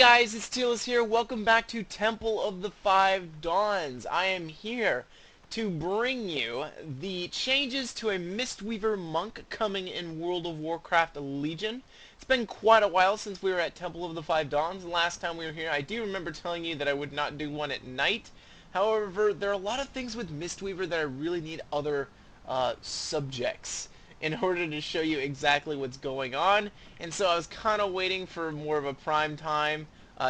guys, it's Tealus here. Welcome back to Temple of the Five Dawns. I am here to bring you the changes to a Mistweaver monk coming in World of Warcraft Legion. It's been quite a while since we were at Temple of the Five Dawns. The last time we were here, I do remember telling you that I would not do one at night. However, there are a lot of things with Mistweaver that I really need other subjects in order to show you exactly what's going on. And so I was kind of waiting for more of a prime time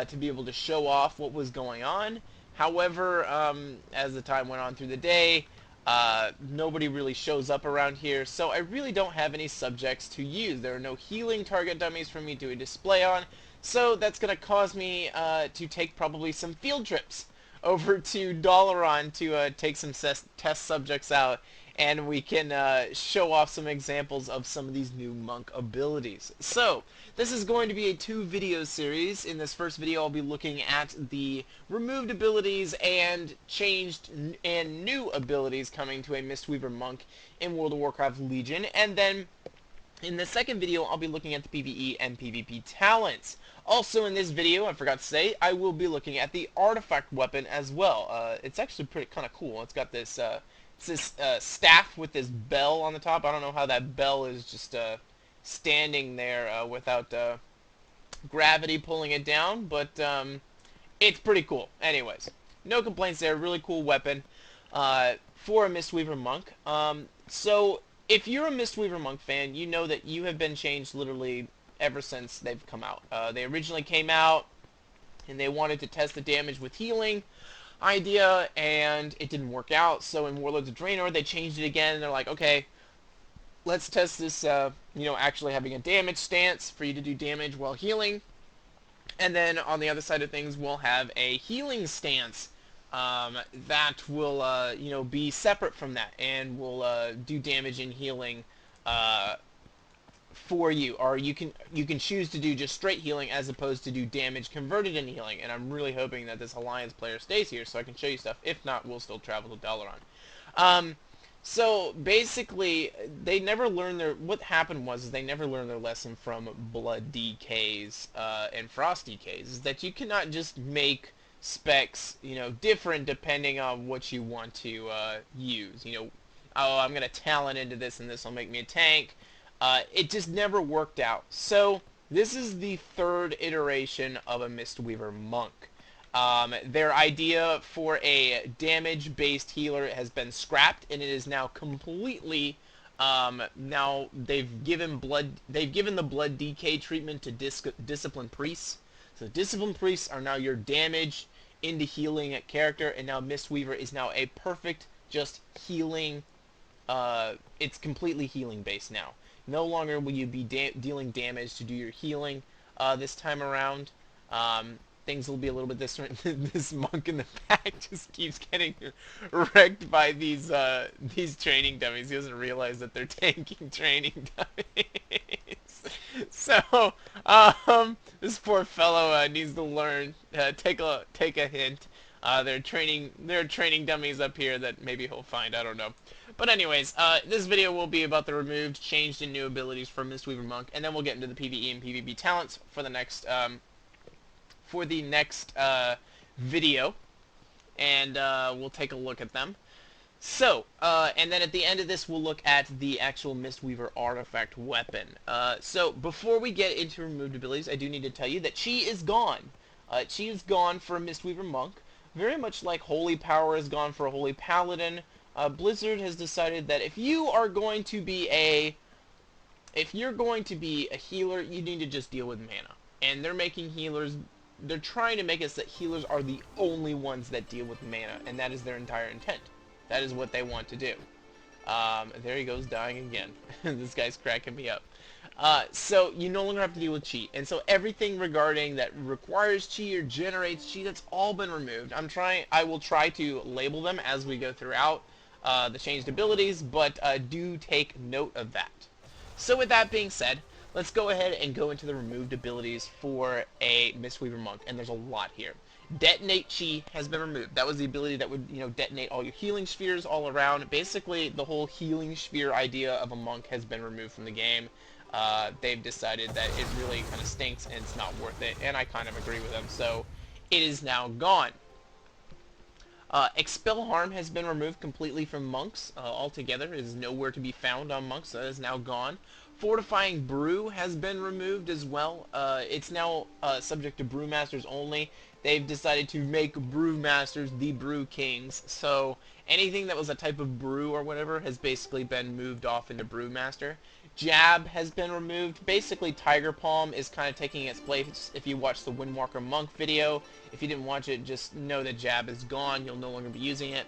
to be able to show off what was going on. However, as the time went on through the day, nobody really shows up around here, so I really don't have any subjects to use. There are no healing target dummies for me to display on, so that's going to cause me to take probably some field trips over to Dalaran to take some test subjects out, and we can show off some examples of some of these new monk abilities. So, this is going to be a 2-video series. In this first video, I'll be looking at the removed abilities and changed and new abilities coming to a Mistweaver monk in World of Warcraft Legion, and then in the second video, I'll be looking at the PvE and PvP talents. Also in this video, I forgot to say, I will be looking at the artifact weapon as well. It's actually pretty kind of cool. It's got this staff with this bell on the top. I don't know how that bell is just standing there without gravity pulling it down, but it's pretty cool. Anyways, no complaints there. Really cool weapon for a Mistweaver monk. So if you're a Mistweaver monk fan, you know that you have been changed literally ever since they've come out. They originally came out and they wanted to test the damage with healing idea, and it didn't work out. So in Warlords of Draenor, they changed it again, and they're like, okay, let's test this, actually having a damage stance for you to do damage while healing. And then on the other side of things, we'll have a healing stance that will, be separate from that, and will do damage and healing for you, or you can choose to do just straight healing as opposed to do damage converted into healing. And I'm really hoping that this Alliance player stays here so I can show you stuff. If not, we'll still travel to Dalaran. So basically, they never learned what happened was they never learned their lesson from Blood DKs and Frost DKs, is that you cannot just make specs, different depending on what you want to use. Oh, I'm gonna talent into this and this will make me a tank. It just never worked out. So this is the third iteration of a Mistweaver monk. Their idea for a damage-based healer has been scrapped, and it is now completely. Now they've given the blood DK treatment to discipline priests. So discipline priests are now your damage into healing character, and now Mistweaver is now a perfect just healing. It's completely healing based now. No longer will you be dealing damage to do your healing this time around. Things will be a little bit different. This monk in the back just keeps getting wrecked by these training dummies. He doesn't realize that they're tanking training dummies. So this poor fellow needs to learn. Take a hint. There are training dummies up here that maybe he'll find. I don't know. But anyways, this video will be about the removed, changed, and new abilities for Mistweaver monk, and then we'll get into the PvE and PvP talents for the next video, and we'll take a look at them. So, and then at the end of this, we'll look at the actual Mistweaver artifact weapon. So before we get into removed abilities, I do need to tell you that Chi is gone. Chi is gone for a Mistweaver monk, very much like Holy Power is gone for a Holy Paladin. Blizzard has decided that if you're going to be a healer, you need to just deal with mana. And they're making healers. They're trying to make it so that healers are the only ones that deal with mana, and that is their entire intent. That is what they want to do. There he goes, dying again. This guy's cracking me up. So you no longer have to deal with chi, and so everything regarding that requires chi or generates chi, that's all been removed. I will try to label them as we go throughout the changed abilities, but do take note of that. So with that being said, let's go ahead and go into the removed abilities for a Mistweaver monk, and there's a lot here. Detonate Chi has been removed. That was the ability that would, detonate all your healing spheres all around. Basically, the whole healing sphere idea of a monk has been removed from the game. They've decided that it really kind of stinks and it's not worth it, and I kind of agree with them, so it is now gone. Expel Harm has been removed completely from monks altogether. It is nowhere to be found on monks, so that is now gone. Fortifying Brew has been removed as well. It's now subject to Brewmasters only. They've decided to make Brewmasters the Brew Kings, so anything that was a type of brew or whatever has basically been moved off into Brewmaster. Jab has been removed. Basically, Tiger Palm is kind of taking its place if you watch the Windwalker Monk video. If you didn't watch it, just know that Jab is gone. You'll no longer be using it.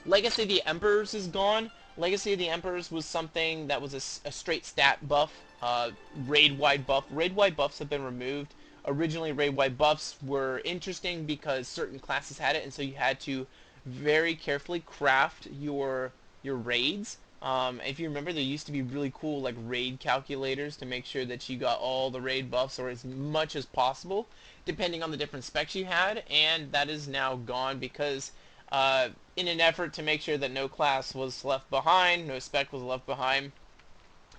Legacy of the Emperors is gone. Legacy of the Emperors was something that was a straight stat buff, raid-wide buff. Raid-wide buffs have been removed. Originally, raid-wide buffs were interesting because certain classes had it, and so you had to very carefully craft your raids. If you remember, there used to be really cool like raid calculators to make sure that you got all the raid buffs or as much as possible, depending on the different specs you had, and that is now gone because in an effort to make sure that no class was left behind, no spec was left behind,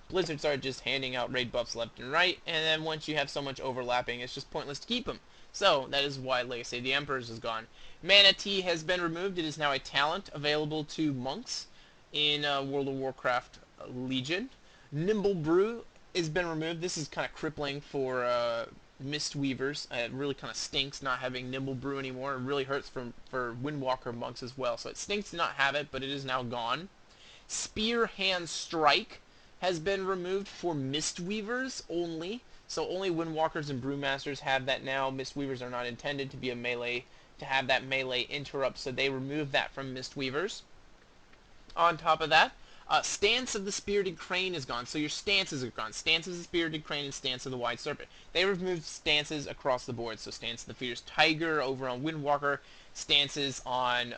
Blizzard started just handing out raid buffs left and right, and then once you have so much overlapping, it's just pointless to keep them. So that is why Legacy of the Emperors is gone. Mana Tea has been removed. It is now a talent available to monks in World of Warcraft Legion. Nimble Brew has been removed. This is kind of crippling for Mistweavers. It really kind of stinks not having Nimble Brew anymore. It really hurts for Windwalker monks as well. So it stinks to not have it, but it is now gone. Spear Hand Strike has been removed for Mistweavers only. So only Windwalkers and Brewmasters have that now. Mistweavers are not intended to be a melee, to have that melee interrupt, so they removed that from Mistweavers. On top of that, Stance of the Spirited Crane is gone. So your stances are gone. Stance of the Spirited Crane and Stance of the Wide Serpent. They removed stances across the board. So Stance of the Fierce Tiger over on Windwalker. Stances on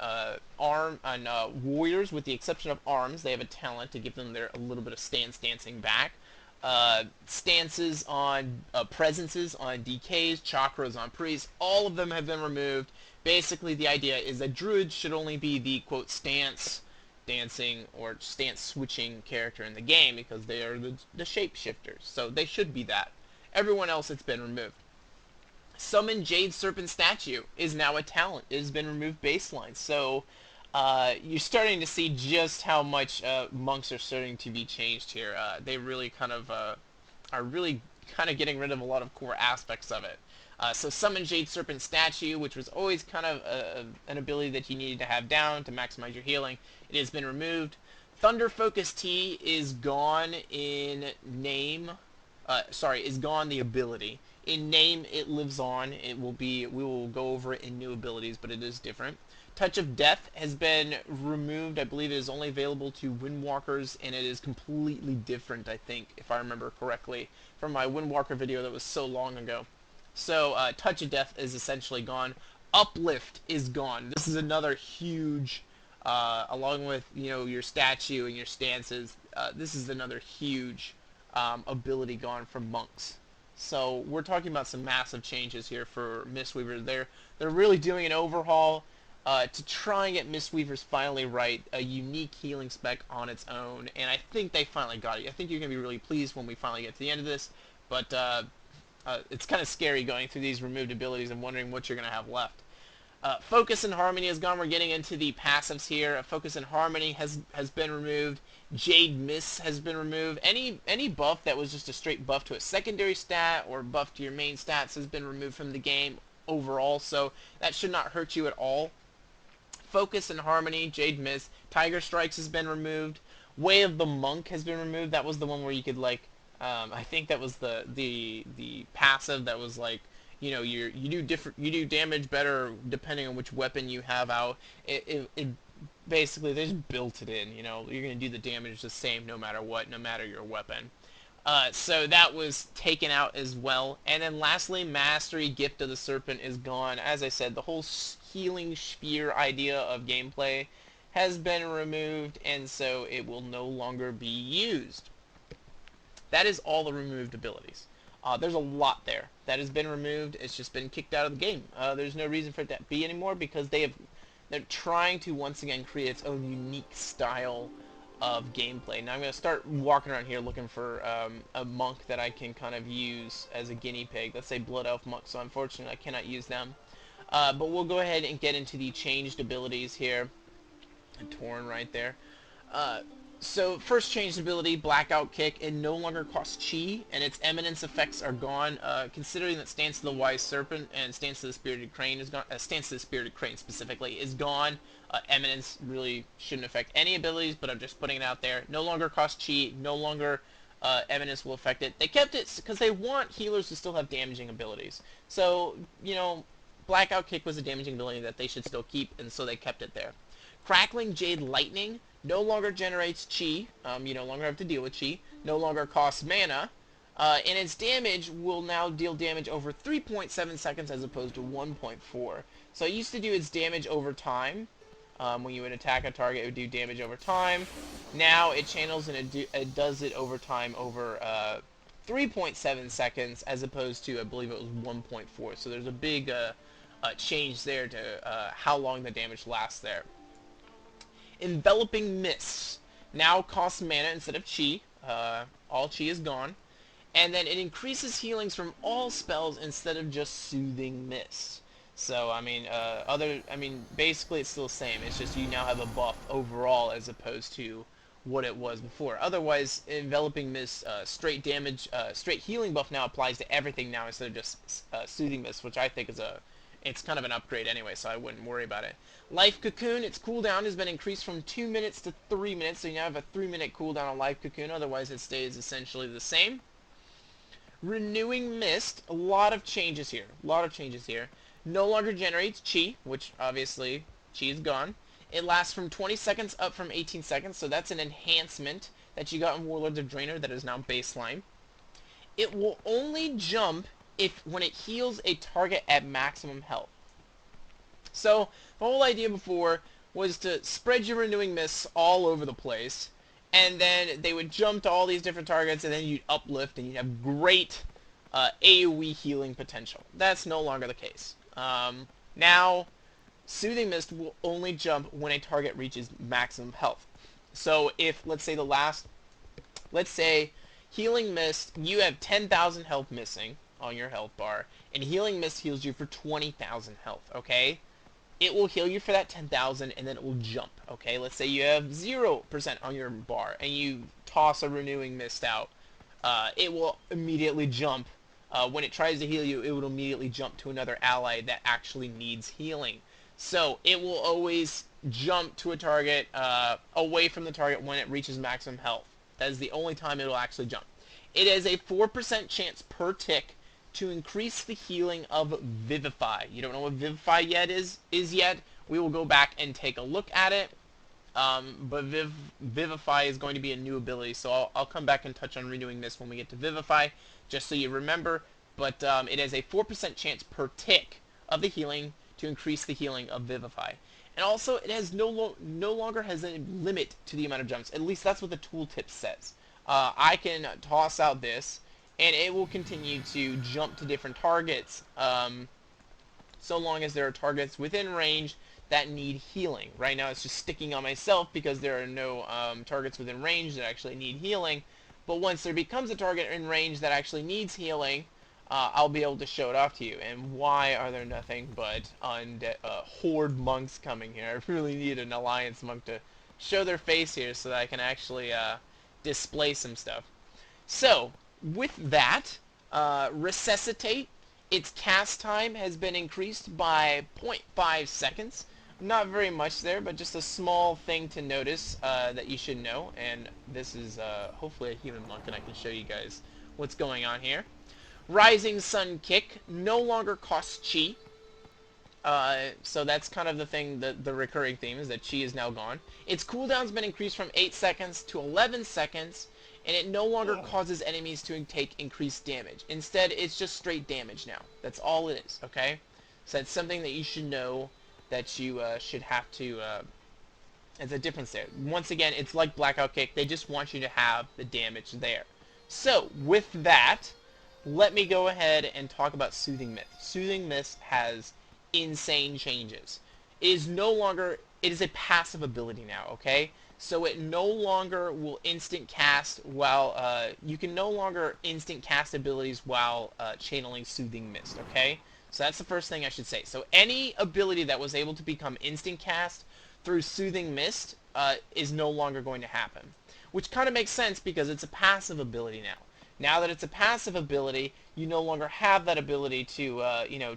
Warriors, with the exception of Arms. They have a talent to give them a little bit of stance dancing back. Stances on Presences on DKs. Chakras on Priests. All of them have been removed. Basically, the idea is that Druids should only be the, quote, stance dancing or stance switching character in the game because they are the shapeshifters, so they should be that. Everyone else, it's been removed. Summon Jade Serpent Statue is now a talent. It has been removed baseline, so you're starting to see just how much monks are starting to be changed here. They really kind of are really kind of getting rid of a lot of core aspects of it. So Summon Jade Serpent Statue, which was always kind of an ability that you needed to have down to maximize your healing, it has been removed. Thunder Focus Tea is gone in name. Is gone the ability. In name, it lives on. It will be. We will go over it in new abilities, but it is different. Touch of Death has been removed. I believe it is only available to Windwalkers, and it is completely different, I think, if I remember correctly, from my Windwalker video that was so long ago. So, Touch of Death is essentially gone. Uplift is gone. This is another huge, along with, your statue and your stances, this is another huge ability gone from monks. So, we're talking about some massive changes here for Mistweaver. They're really doing an overhaul to try and get Mistweavers finally right, a unique healing spec on its own, and I think they finally got it. I think you're going to be really pleased when we finally get to the end of this, but it's kind of scary going through these removed abilities and wondering what you're going to have left. Focus and Harmony is gone. We're getting into the passives here. Focus and Harmony has been removed. Jade Mist has been removed. Any buff that was just a straight buff to a secondary stat or buff to your main stats has been removed from the game overall, so that should not hurt you at all. Focus and Harmony, Jade Mist, Tiger Strikes has been removed. Way of the Monk has been removed. That was the one where you could I think that was the passive that was like, you do damage better depending on which weapon you have out. It basically, they just built it in. You're gonna do the damage the same no matter what, no matter your weapon. So that was taken out as well. And then lastly, Mastery, Gift of the Serpent is gone. As I said, the whole healing sphere idea of gameplay has been removed, and so it will no longer be used. That is all the removed abilities. There's a lot there that has been removed. It's just been kicked out of the game. There's no reason for it to be anymore because they're trying to once again create its own unique style of gameplay. Now I'm going to start walking around here looking for a monk that I can kind of use as a guinea pig. Let's say Blood Elf monk, so unfortunately I cannot use them. But we'll go ahead and get into the changed abilities here. And Torn right there. So first changed ability, Blackout Kick. It no longer costs chi, and its eminence effects are gone. Considering that Stance of the Wise Serpent and Stance of the Spirited Crane is gone, Stance of the Spirited Crane specifically is gone. Eminence really shouldn't affect any abilities, but I'm just putting it out there. No longer costs chi, no longer Eminence will affect it. They kept it because they want healers to still have damaging abilities. So, you know, Blackout Kick was a damaging ability that they should still keep, and so they kept it there. Crackling Jade Lightning no longer generates chi. You no longer have to deal with chi. No longer costs mana. And its damage will now deal damage over 3.7 seconds as opposed to 1.4. So it used to do its damage over time. When you would attack a target, it would do damage over time. Now it channels and it does it over time over 3.7 seconds as opposed to, I believe it was 1.4. So there's a big change there to how long the damage lasts there. Enveloping Mists now costs mana instead of chi. All chi is gone. And then it increases healings from all spells instead of just Soothing Mist. So, I mean, basically it's still the same. It's just you now have a buff overall as opposed to what it was before. Otherwise, Enveloping Mist, straight damage, straight healing buff now applies to everything now instead of just Soothing Mist, which I think is it's kind of an upgrade anyway, so I wouldn't worry about it. Life Cocoon, its cooldown has been increased from 2 minutes to 3 minutes, so you now have a 3-minute cooldown on Life Cocoon, otherwise it stays essentially the same. Renewing Mist, a lot of changes here. No longer generates chi, which obviously chi is gone. It lasts from 20 seconds up from 18 seconds, so that's an enhancement that you got in Warlords of Draenor that is now baseline. It will only jump when it heals a target at maximum health. So the whole idea before was to spread your Renewing Mists all over the place, and then they would jump to all these different targets, and then you'd uplift, and you'd have great AoE healing potential. That's no longer the case. Now, Soothing Mist will only jump when a target reaches maximum health. So if, let's say Healing Mist, you have 10,000 health missing on your health bar, and Healing Mist heals you for 20,000 health, okay? It will heal you for that 10,000, and then it will jump, okay? Let's say you have 0% on your bar, and you toss a Renewing Mist out. It will immediately jump. When it tries to heal you, it will immediately jump to another ally that actually needs healing. So it will always jump to a target, away from the target when it reaches maximum health. That is the only time it will actually jump. It has a 4% chance per tick to increase the healing of Vivify. You don't know what Vivify is yet. We will go back and take a look at it. But Vivify is going to be a new ability, so I'll come back and touch on Renewing Mist when we get to Vivify, just so you remember. But it has a 4% chance per tick of the healing to increase the healing of Vivify. And also, it has no longer has a limit to the amount of jumps. At least that's what the tooltip says. I can toss out this, and it will continue to jump to different targets, so long as there are targets within range that need healing. Right now it's just sticking on myself because there are no targets within range that actually need healing. But once there becomes a target in range that actually needs healing, I'll be able to show it off to you. And why are there nothing but horde monks coming here? I really need an alliance monk to show their face here so that I can actually display some stuff. So, with that, Resuscitate, its cast time has been increased by 0.5 seconds. Not very much there, but just a small thing to notice that you should know. And this is hopefully a human monk, and I can show you guys what's going on here. Rising Sun Kick no longer costs chi. So that's kind of the thing, the recurring theme is that chi is now gone. Its cooldown's been increased from 8 seconds to 11 seconds, and it no longer causes enemies to take increased damage. Instead, it's just straight damage now. That's all it is, okay? So that's something that you should know, that you should have to... there's a difference there. Once again, it's like Blackout Kick. They just want you to have the damage there. So, with that, let me go ahead and talk about Soothing Mist. Soothing Mist has insane changes. It is no longer, it is a passive ability now, okay? So it no longer will instant cast while, you can no longer instant cast abilities while channeling Soothing Mist, okay? So that's the first thing I should say. So any ability that was able to become instant cast through Soothing Mist is no longer going to happen. Which kind of makes sense because it's a passive ability now. Now that it's a passive ability, you no longer have that ability to,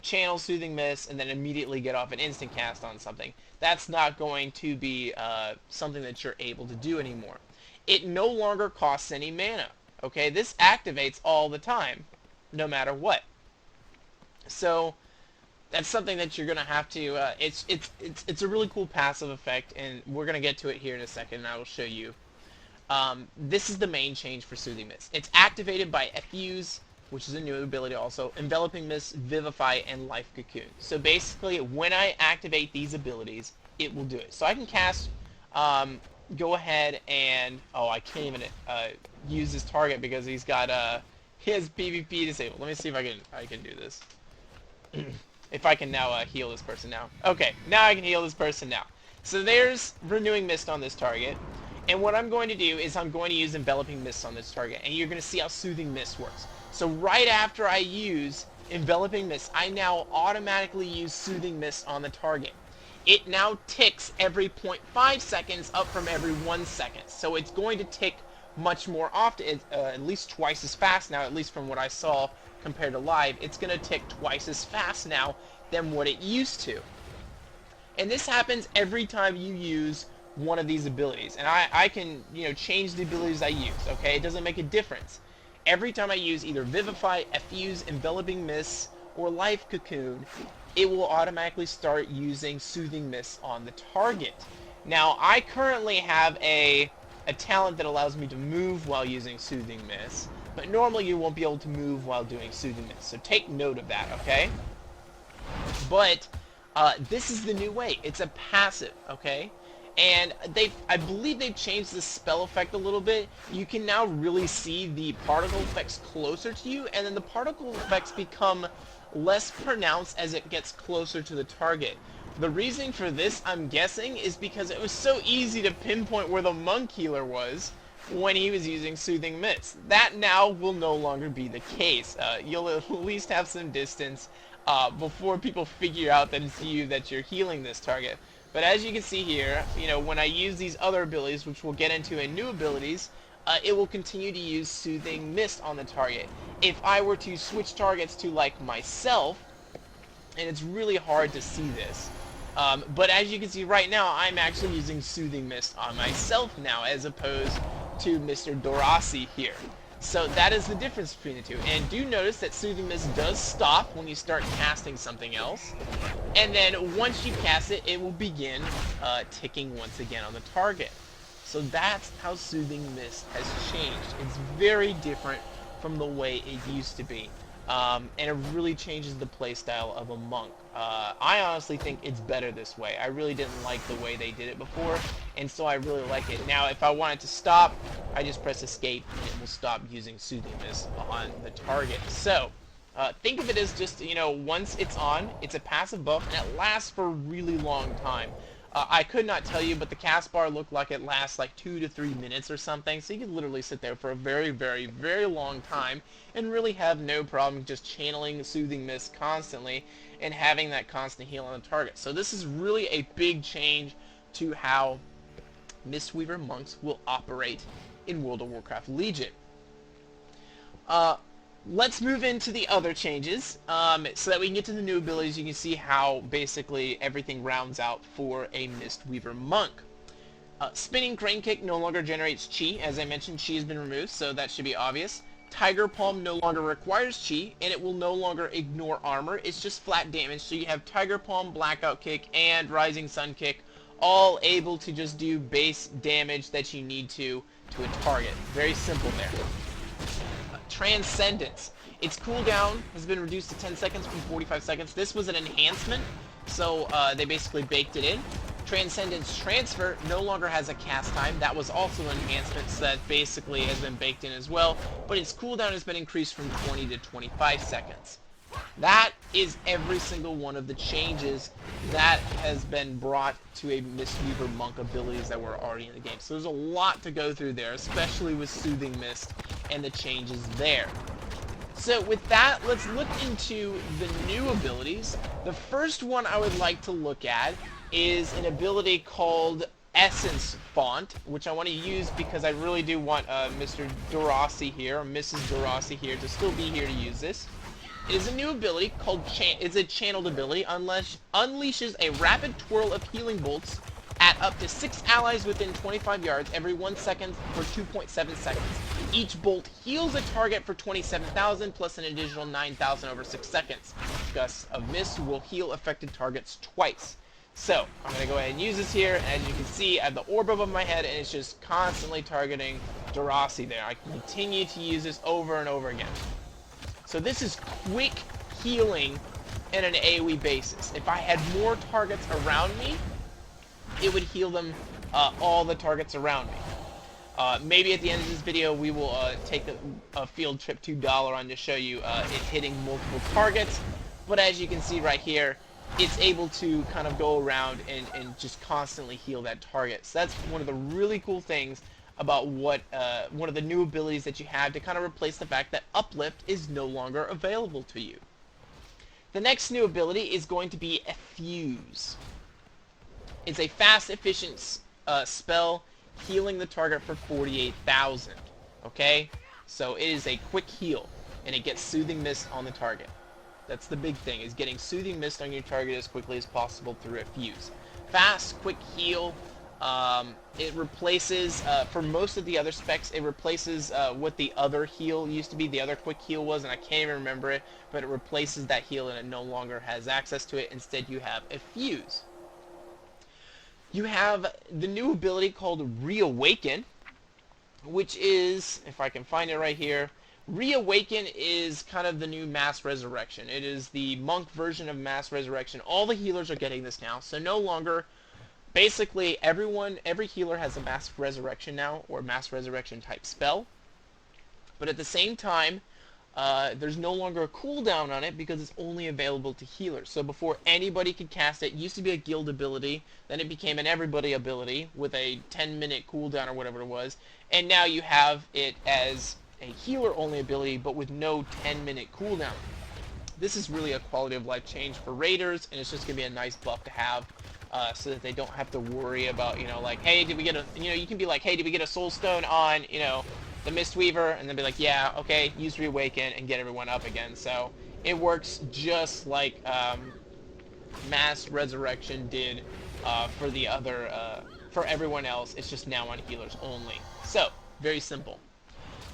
channel Soothing Mist and then immediately get off an instant cast on something. That's not going to be something that you're able to do anymore. It no longer costs any mana. Okay, this activates all the time, no matter what. So that's something that you're gonna have to. It's a really cool passive effect, and we're gonna get to it here in a second, and I will show you. This is the main change for Soothing Mist. It's activated by Effuse, which is a new ability also, Enveloping Mist, Vivify, and Life Cocoon. So basically, when I activate these abilities, it will do it. So I can cast, go ahead and, I can't even use this target because he's got, he has PvP disabled. Let me see if I can do this. If I can now heal this person now. Okay, now I can heal this person now. So there's Renewing Mist on this target. And what I'm going to do is I'm going to use Enveloping Mist on this target. And you're going to see how Soothing Mist works. So right after I use Enveloping Mist, I now automatically use Soothing Mist on the target. It now ticks every 0.5 seconds up from every 1 second. So it's going to tick much more often, at least twice as fast now, at least from what I saw compared to live. It's going to tick twice as fast now than what it used to. And this happens every time you use one of these abilities. And I can, change the abilities I use, okay? It doesn't make a difference. Every time I use either Vivify, Effuse, Enveloping Mist, or Life Cocoon, it will automatically start using Soothing Mist on the target. Now, I currently have a talent that allows me to move while using Soothing Mist, but normally you won't be able to move while doing Soothing Mist, so take note of that, okay? But this is the new way. It's a passive, okay? And I believe they've changed the spell effect a little bit. You can now really see the particle effects closer to you, and then the particle effects become less pronounced as it gets closer to the target. The reason for this, I'm guessing, is because it was so easy to pinpoint where the monk healer was when he was using Soothing Mist. That now will no longer be the case. You'll at least have some distance before people figure out that it's you that you're healing this target. But as you can see here, when I use these other abilities, which we'll get into in new abilities, it will continue to use Soothing Mist on the target. If I were to switch targets to, like, myself, and it's really hard to see this, but as you can see right now, I'm actually using Soothing Mist on myself now, as opposed to Mr. Dorasi here. So that is the difference between the two. And do notice that Soothing Mist does stop when you start casting something else. And then once you cast it, it will begin ticking once again on the target. So that's how Soothing Mist has changed. It's very different from the way it used to be. And it really changes the playstyle of a monk. I honestly think it's better this way. I really didn't like the way they did it before, and so I really like it. Now, if I want it to stop, I just press escape, and it will stop using Soothing Mist on the target. So, think of it as just, once it's on, it's a passive buff, and it lasts for a really long time. I could not tell you, but the cast bar looked like it lasts like 2 to 3 minutes or something, so you could literally sit there for a very, very, very long time and really have no problem just channeling Soothing Mist constantly and having that constant heal on the target. So this is really a big change to how Mistweaver monks will operate in World of Warcraft Legion. Let's move into the other changes, so that we can get to the new abilities. You can see how basically everything rounds out for a Mistweaver monk. Spinning Crane Kick no longer generates Chi. As I mentioned, Chi has been removed, so that should be obvious. Tiger Palm no longer requires Chi, and it will no longer ignore armor. It's just flat damage, so you have Tiger Palm, Blackout Kick, and Rising Sun Kick, all able to just do base damage that you need to a target. Very simple there. Transcendence. Its cooldown has been reduced to 10 seconds from 45 seconds. This was an enhancement, so they basically baked it in. Transcendence Transfer no longer has a cast time. That was also an enhancement, so that basically has been baked in as well, but its cooldown has been increased from 20 to 25 seconds. That is every single one of the changes that has been brought to a Mistweaver Monk abilities that were already in the game. So there's a lot to go through there, especially with Soothing Mist and the changes there. So with that, let's look into the new abilities. The first one I would like to look at is an ability called Essence Font, which I want to use because I really do want Mr. Durossi here, or Mrs. Durossi here, to still be here to use this. It is a new ability called it's a channeled ability, unleashes a rapid twirl of healing bolts at up to 6 allies within 25 yards every 1 second for 2.7 seconds. Each bolt heals a target for 27,000 plus an additional 9,000 over 6 seconds. Gusts of Mist will heal affected targets twice. So, I'm going to go ahead and use this here, and as you can see, I have the orb above my head, and it's just constantly targeting Durossi there. I continue to use this over and over again. So this is quick healing in an AoE basis. If I had more targets around me, it would heal them, all the targets around me. Maybe at the end of this video, we will take a field trip to Dalaran to show you it hitting multiple targets. But as you can see right here, it's able to kind of go around and just constantly heal that target. So that's one of the really cool things about what one of the new abilities that you have to kind of replace the fact that Uplift is no longer available to you. The next new ability is going to be Effuse. It's a fast, efficient spell healing the target for 48,000. Okay? So it is a quick heal, and it gets Soothing Mist on the target. That's the big thing, is getting Soothing Mist on your target as quickly as possible through Effuse. Fast, quick heal. It replaces, for most of the other specs, it replaces what the other heal used to be, the other quick heal was, and I can't even remember it, but it replaces that heal and it no longer has access to it. Instead, you have Effuse. You have the new ability called Reawaken, which is, if I can find it right here, Reawaken is kind of the new Mass Resurrection. It is the monk version of Mass Resurrection. All the healers are getting this now, so no longer... Basically, every healer has a Mass Resurrection now, or Mass Resurrection type spell. But at the same time, there's no longer a cooldown on it because it's only available to healers. So before anybody could cast it, it used to be a guild ability, then it became an everybody ability with a 10-minute cooldown or whatever it was, and now you have it as a healer-only ability, but with no 10-minute cooldown. This is really a quality of life change for raiders, and it's just going to be a nice buff to have. So that they don't have to worry about, like, hey, did we get a, you can be like, hey, did we get a soul stone on, the Mistweaver? And then be like, yeah, okay, use Reawaken and get everyone up again. So it works just like Mass Resurrection did for the other, for everyone else. It's just now on healers only. So, very simple.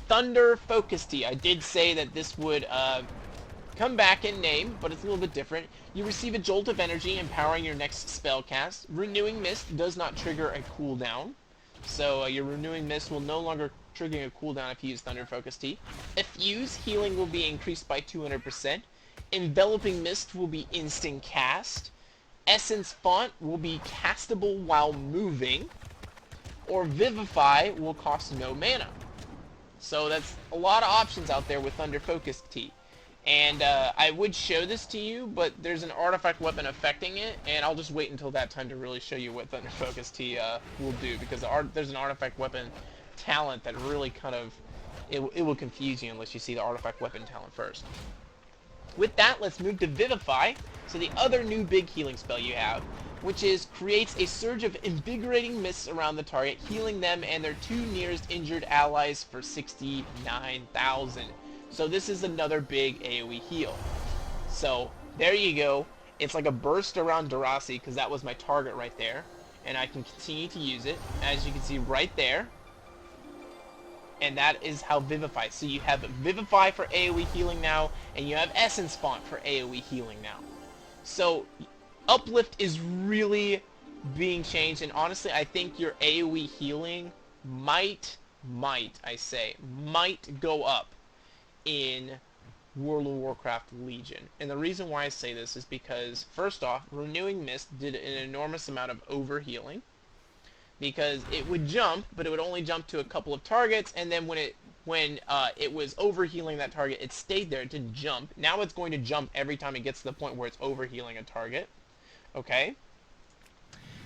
Thunder Focus Tea. I did say that this would come back in name, but it's a little bit different. You receive a jolt of energy, empowering your next spell cast. Renewing Mist does not trigger a cooldown, so your Renewing Mist will no longer trigger a cooldown if you use Thunder Focus Tea. Effuse healing will be increased by 200%. Enveloping Mist will be instant cast. Essence Font will be castable while moving. Or Vivify will cost no mana. So that's a lot of options out there with Thunder Focus Tea. And I would show this to you, but there's an artifact weapon affecting it, and I'll just wait until that time to really show you what Thunder Focus Tea will do, because there's an artifact weapon talent that really kind of, it will confuse you unless you see the artifact weapon talent first. With that, let's move to Vivify, so the other new big healing spell you have, which is creates a surge of invigorating mists around the target, healing them and their 2 nearest injured allies for 69,000. So this is another big AoE heal. So there you go. It's like a burst around Durossi because that was my target right there. And I can continue to use it, as you can see right there. And that is how Vivify. So you have Vivify for AoE healing now, and you have Essence Font for AoE healing now. So Uplift is really being changed, and honestly I think your AoE healing might go up in World of Warcraft Legion. And the reason why I say this is because, first off, Renewing Mist did an enormous amount of overhealing, because it would jump, but it would only jump to a couple of targets, and then when it was overhealing that target, it stayed there. It didn't jump. Now it's going to jump every time it gets to the point where it's overhealing a target. Okay?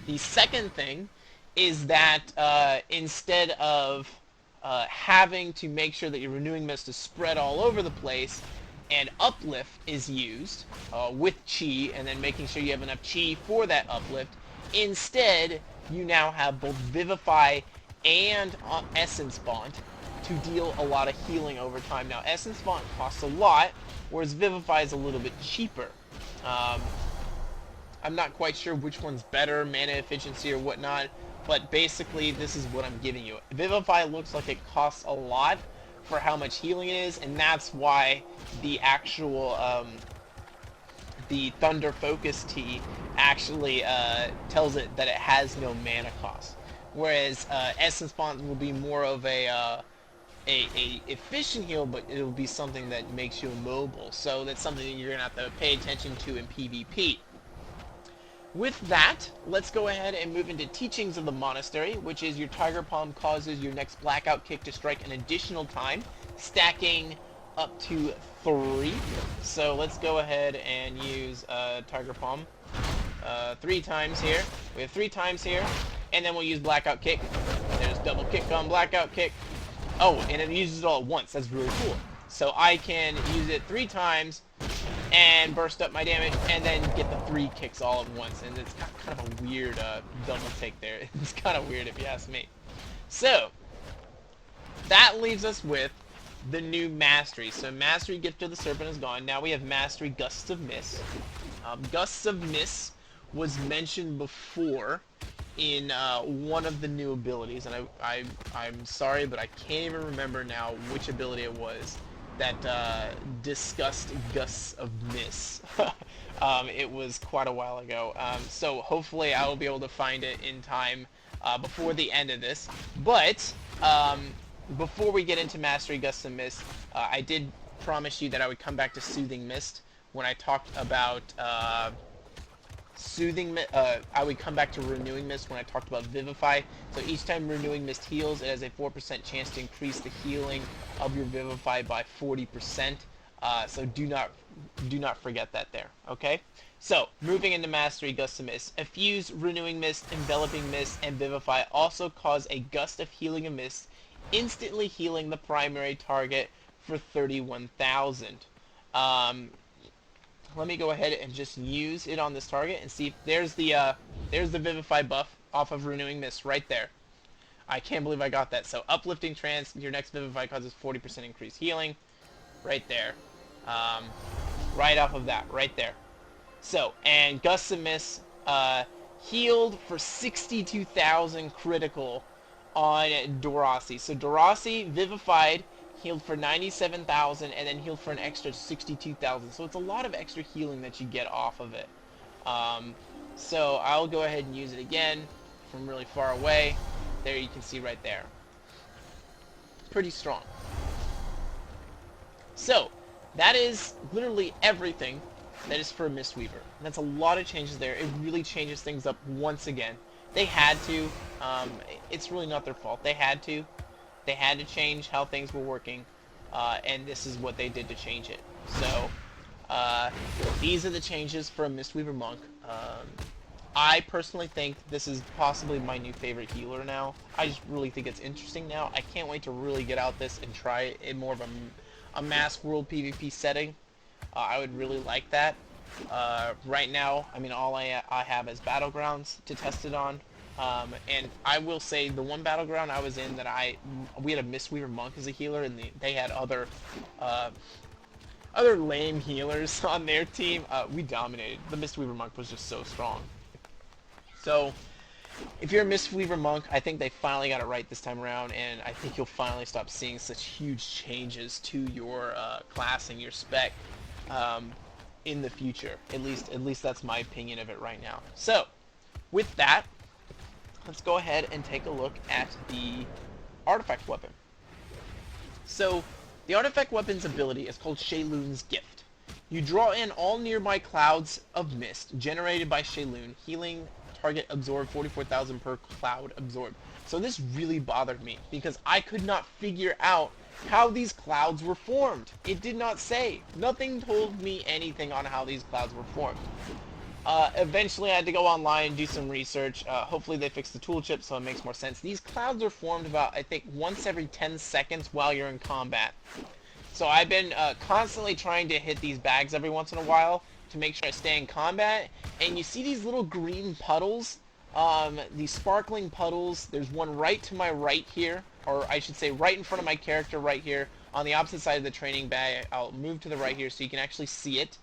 The second thing is that instead of having to make sure that your Renewing Mist is spread all over the place, and Uplift is used with Chi, and then making sure you have enough Chi for that Uplift, instead you now have both Vivify and Essence Font to deal a lot of healing over time. Now, Essence Font costs a lot, whereas Vivify is a little bit cheaper. I'm not quite sure which one's better, mana efficiency or whatnot, but basically this is what I'm giving you. Vivify looks like it costs a lot for how much healing it is, and that's why the actual the Thunder Focus Tea actually tells it that it has no mana cost, whereas Essence Font will be more of a efficient heal, but it'll be something that makes you immobile, so that's something that you're gonna have to pay attention to in PvP. With that, let's go ahead and move into Teachings of the Monastery, which is your Tiger Palm causes your next blackout kick to strike an additional time, stacking up to 3. So let's go ahead and use Tiger Palm 3 times here. We have 3 times here, and then we'll use blackout kick. There's double kick on blackout kick. Oh, and it uses it all at once. That's really cool. So I can use it 3 times and burst up my damage, and then get the 3 kicks all at once. And it's got kind of a weird double take there. It's kind of weird if you ask me. So that leaves us with the new Mastery. So Mastery Gift of the Serpent is gone. Now we have Mastery Gusts of Mist. Gusts of Mist was mentioned before in one of the new abilities, and I'm sorry, but I can't even remember now which ability it was that discussed Gusts of Mist. It was quite a while ago, so hopefully I will be able to find it in time before the end of this. But before we get into Mastery Gusts of Mist, I did promise you that I would come back to Soothing Mist when I talked about I would come back to Renewing Mist when I talked about Vivify. So each time Renewing Mist heals, it has a 4% chance to increase the healing of your Vivify by 40%. So do not forget that there. Okay. So moving into Mastery Gust of Mist, Effuse, Renewing Mist, Enveloping Mist, and Vivify also cause a gust of healing of mist, instantly healing the primary target for 31,000. Let me go ahead and just use it on this target and see if there's the Vivify buff off of Renewing Mist right there. I can't believe I got that. So Uplifting Trance, your next Vivify causes 40% increased healing. Right there. Right off of that, right there. So, and Gusts of Mist healed for 62,000 critical on Dorasi. So Dorasi Vivified healed for 97,000 and then healed for an extra 62,000. So it's a lot of extra healing that you get off of it. So I'll go ahead and use it again from really far away. There you can see right there. Pretty strong. So that is literally everything that is for Mistweaver. That's a lot of changes there. It really changes things up once again. They had to. It's really not their fault. They had to. They had to change how things were working, and this is what they did to change it. So these are the changes for a Mistweaver Monk. I personally think this is possibly my new favorite healer now. I just really think it's interesting now. I can't wait to really get out this and try it in more of a mass world PvP setting. I would really like that. Right now, I mean, all I have is Battlegrounds to test it on. And I will say the one Battleground I was in that we had a Mistweaver Monk as a healer, and they had other lame healers on their team. We dominated. The Mistweaver Monk was just so strong. So, if you're a Mistweaver Monk, I think they finally got it right this time around, and I think you'll finally stop seeing such huge changes to your class and your spec in the future. At least that's my opinion of it right now. So, with that, let's go ahead and take a look at the artifact weapon. So, The artifact weapon's ability is called Shayloon's Gift. You draw in all nearby clouds of mist generated by Shayloon, healing target absorbed 44,000 per cloud absorbed. So this really bothered me because I could not figure out how these clouds were formed. It did not say. Nothing told me anything on how these clouds were formed. Eventually I had to go online and do some research. Hopefully they fixed the tool chip so it makes more sense. These clouds are formed about, I think, once every 10 seconds while you're in combat. So I've been constantly trying to hit these bags every once in a while to make sure I stay in combat. And you see these little green puddles, these sparkling puddles. There's one right to my right here, or I should say right in front of my character right here. On the opposite side of the training bag, I'll move to the right here so you can actually see it.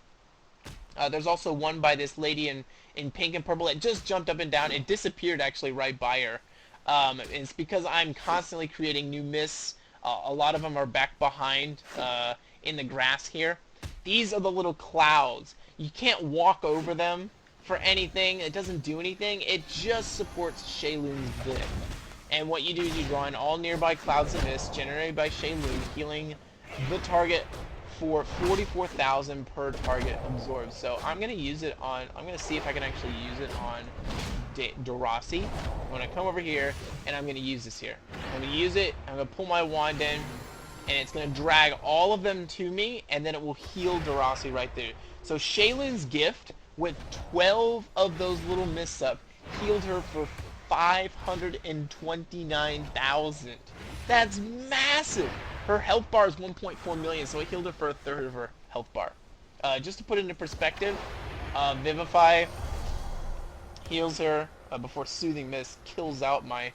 There's also one by this lady in pink and purple. It just jumped up and down. It disappeared actually right by her. It's because I'm constantly creating new mists. A lot of them are back behind in the grass here. These are the little clouds. You can't walk over them for anything. It doesn't do anything. It just supports Shayloon's gift. And what you do is you draw in all nearby clouds of mist generated by Shayloon, healing the target for 44,000 per target absorbed. So I'm going to use it on, I'm going to see if I can actually use it on Dorasi. I'm going to come over here and I'm going to use this here. I'm going to use it, I'm going to pull my wand in, and it's going to drag all of them to me, and then it will heal Dorasi right there. So Shayloon's gift, with 12 of those little mists up, healed her for 529,000. That's massive! Her health bar is 1.4 million, so it healed her for a third of her health bar. Just to put it into perspective, Vivify heals her before Soothing Mist kills out my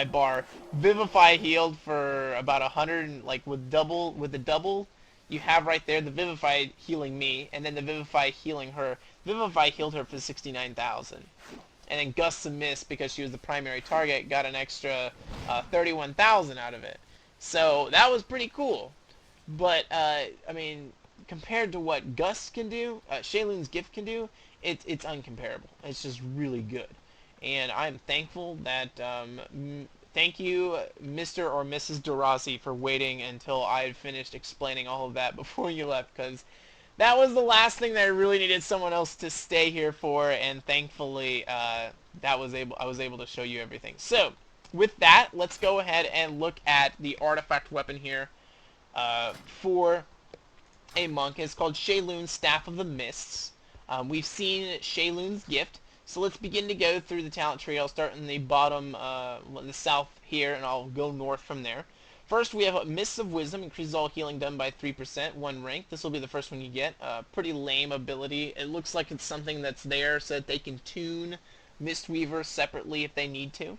bar. Vivify healed for about 100, like with the double you have right there, the Vivify healing me, and then the Vivify healing her. Vivify healed her for 69,000. And then Gusts of Mist, because she was the primary target, got an extra 31,000 out of it. So that was pretty cool. But, I mean, compared to what Gust can do, Shayloon's Gift can do, it's uncomparable. It's just really good. And I'm thankful that, thank you, Mr. or Mrs. Dorasi, for waiting until I had finished explaining all of that before you left, because that was the last thing that I really needed someone else to stay here for, and thankfully, I was able to show you everything. So, with that, let's go ahead and look at the artifact weapon here for a monk. It's called Shayloon's Staff of the Mists. We've seen Shayloon's Gift, so let's begin to go through the talent tree. I'll start in the bottom, the south here, and I'll go north from there. First, we have Mists of Wisdom, increases all healing done by 3%, 1 rank. This will be the first one you get. Pretty lame ability. It looks like it's something that's there so that they can tune Mistweaver separately if they need to.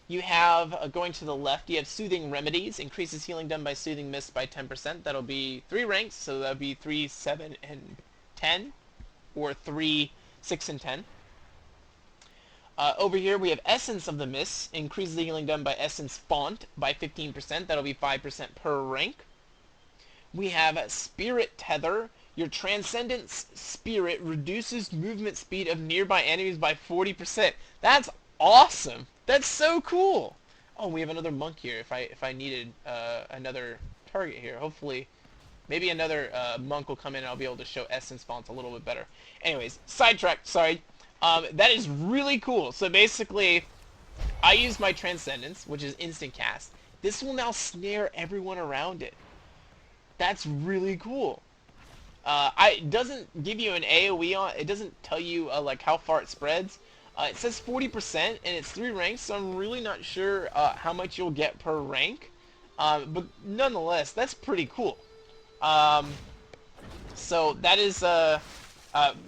You have, going to the left, you have Soothing Remedies, increases healing done by Soothing Mist by 10%. That'll be 3 ranks, so that'll be 3, 7, and 10, or 3, 6, and 10. Over here we have Essence of the Mist, increases the healing done by Essence Font by 15%. That'll be 5% per rank. We have Spirit Tether. Your Transcendence Spirit reduces movement speed of nearby enemies by 40%. That's awesome! That's so cool! Oh, we have another monk here if I needed another target here. Hopefully, maybe another monk will come in and I'll be able to show Essence Fonts a little bit better. Anyways, sidetracked, sorry. That is really cool. So basically, I use my Transcendence, which is instant cast. This will now snare everyone around it. That's really cool. It doesn't give you an AoE on. It doesn't tell you like how far it spreads. It says 40%, and it's 3 ranks, so I'm really not sure how much you'll get per rank. But nonetheless, that's pretty cool. So that is,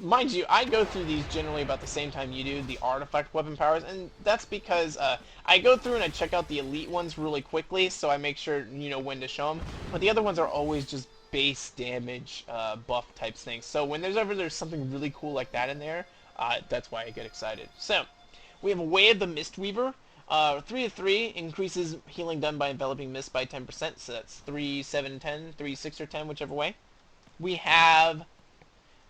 mind you, I go through these generally about the same time you do, the artifact weapon powers, and that's because I go through and I check out the elite ones really quickly, so I make sure, you know, when to show them. But the other ones are always just base damage buff types things. So when there's something really cool like that in there, that's why I get excited. So, we have Way of the Mistweaver. 3 of 3 increases healing done by enveloping mist by 10%. So that's 3, 7, 10, 3, 6, or 10, whichever way. We have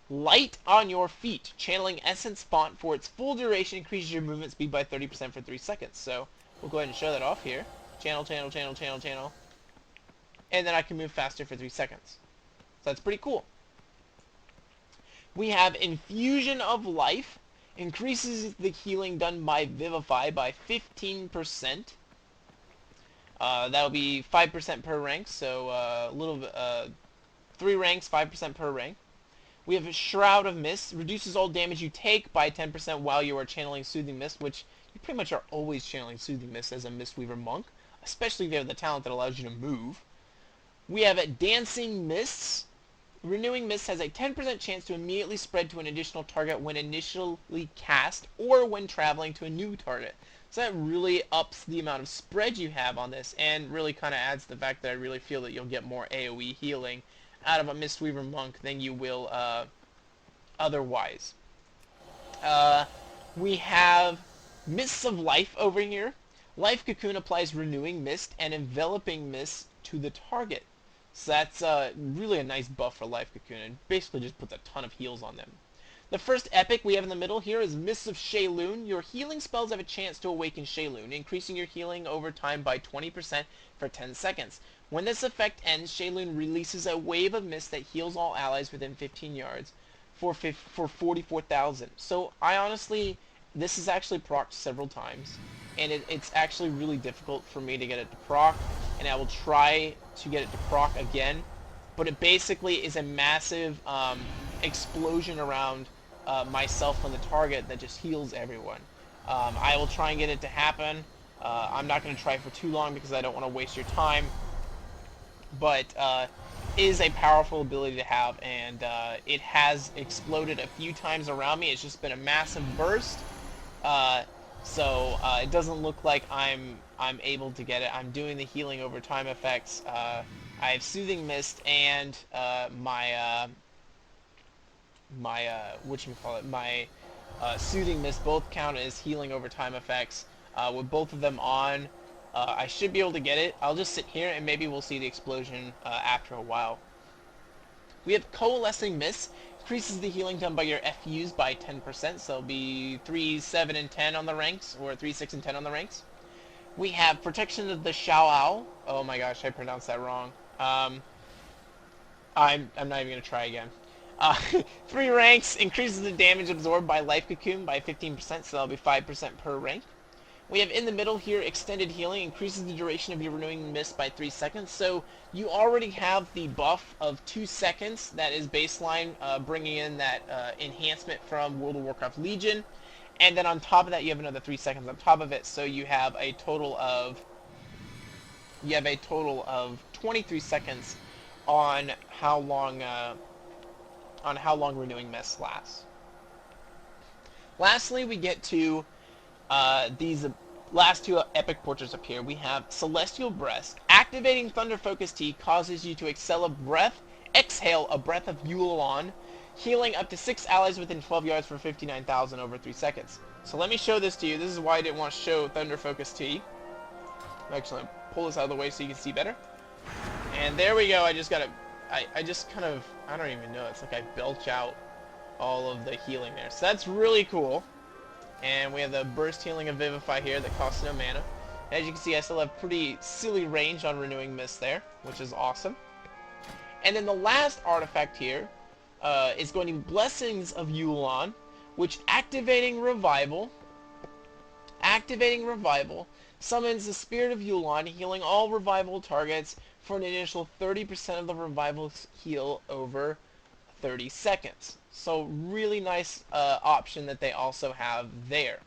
Light on Your Feet. Channeling Essence Font for its full duration increases your movement speed by 30% for 3 seconds. So, we'll go ahead and show that off here. Channel, channel, channel, channel, channel. and then I can move faster for 3 seconds. So that's pretty cool. We have Infusion of Life. Increases the healing done by Vivify by 15%. That'll be 5% per rank, so a little bit, 3 ranks, 5% per rank. We have a Shroud of Mist. Reduces all damage you take by 10% while you are channeling Soothing Mist, which you pretty much are always channeling Soothing Mist as a Mistweaver monk, especially if you have the talent that allows you to move. We have Dancing Mists. Renewing Mist has a 10% chance to immediately spread to an additional target when initially cast or when traveling to a new target. So that really ups the amount of spread you have on this, and really kind of adds the fact that I really feel that you'll get more AoE healing out of a Mistweaver monk than you will otherwise. We have Mists of Life over here. Life Cocoon applies Renewing Mist and Enveloping Mist to the target. So that's really a nice buff for Life Cocoon, and basically just puts a ton of heals on them. The first epic we have in the middle here is Mists of Shaylun. Your healing spells have a chance to awaken Shaylun, increasing your healing over time by 20% for 10 seconds. When this effect ends, Shaylun releases a wave of mist that heals all allies within 15 yards for 44,000. So I honestly, this is actually procced several times, and it's actually really difficult for me to get it to proc, and I will try to get it to proc again, but it basically is a massive explosion around myself on the target that just heals everyone. I will try and get it to happen. I'm not going to try for too long because I don't want to waste your time, but is a powerful ability to have, and it has exploded a few times around me. It's just been a massive burst. So it doesn't look like I'm able to get it. I'm doing the healing over time effects. I have Soothing Mist and my Soothing Mist both count as healing over time effects. With both of them on, I should be able to get it. I'll just sit here and maybe we'll see the explosion after a while. We have Coalescing Mist. Increases the healing done by your FUs by 10%, so it'll be 3, 7, and 10 on the ranks, or 3, 6, and 10 on the ranks. We have Protection of the Shao. Oh my gosh, I pronounced that wrong. I'm not even going to try again. 3 ranks, increases the damage absorbed by Life Cocoon by 15%, so that'll be 5% per rank. We have in the middle here Extended Healing, increases the duration of your Renewing Mist by 3 seconds. So you already have the buff of 2 seconds that is baseline, bringing in that enhancement from World of Warcraft Legion. And then on top of that you have another 3 seconds on top of it, so you have a total of 23 seconds on how long Renewing Mist lasts. Lastly, we get to these last 2 epic portraits up here. We have Celestial Breath. Activating Thunder Focus Tea causes you to exhale a breath of Yulon, healing up to 6 allies within 12 yards for 59,000 over 3 seconds. So let me show this to you. This is why I didn't want to show Thunder Focus Tea. Actually, I'll pull this out of the way so you can see better. And there we go. I just kind of, I don't even know. It's like I belch out all of the healing there. So that's really cool. And we have the Burst Healing of Vivify here that costs no mana. As you can see, I still have pretty silly range on Renewing Mist there, which is awesome. And then the last artifact here is going to be Blessings of Yulon, which activating Revival summons the Spirit of Yulon, healing all Revival targets for an initial 30% of the Revival heal over 30 seconds. So really nice option that they also have there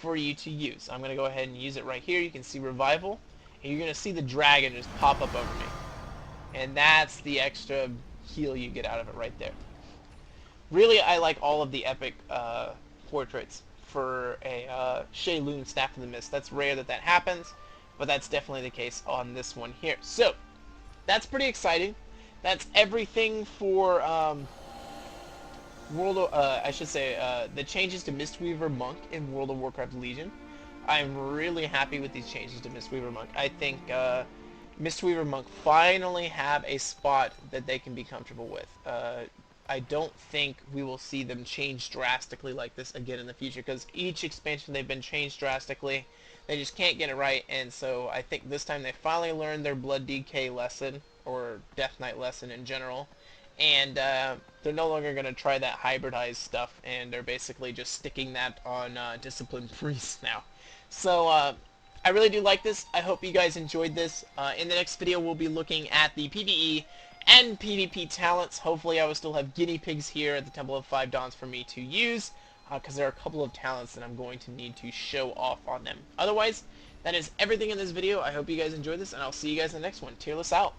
for you to use. I'm going to go ahead and use it right here. You can see Revival, and you're going to see the dragon just pop up over me. And that's the extra heal you get out of it right there. Really, I like all of the epic portraits for a Shaylun Staff of the Mist. That's rare that happens, but that's definitely the case on this one here. So, that's pretty exciting. That's everything for the changes to Mistweaver Monk in World of Warcraft Legion. I'm really happy with these changes to Mistweaver Monk. I think Mistweaver Monk finally have a spot that they can be comfortable with. I don't think we will see them change drastically like this again in the future, because each expansion they've been changed drastically. They just can't get it right, and so I think this time they finally learned their Blood DK lesson, or Death Knight lesson in general, and they're no longer going to try that hybridized stuff, and they're basically just sticking that on Disciplined Priests now. So, I really do like this. I hope you guys enjoyed this. In the next video, we'll be looking at the PvE and PvP talents. Hopefully, I will still have guinea pigs here at the Temple of Five Dawns for me to use, because there are a couple of talents that I'm going to need to show off on them. Otherwise, that is everything in this video. I hope you guys enjoyed this, and I'll see you guys in the next one. Tearless out.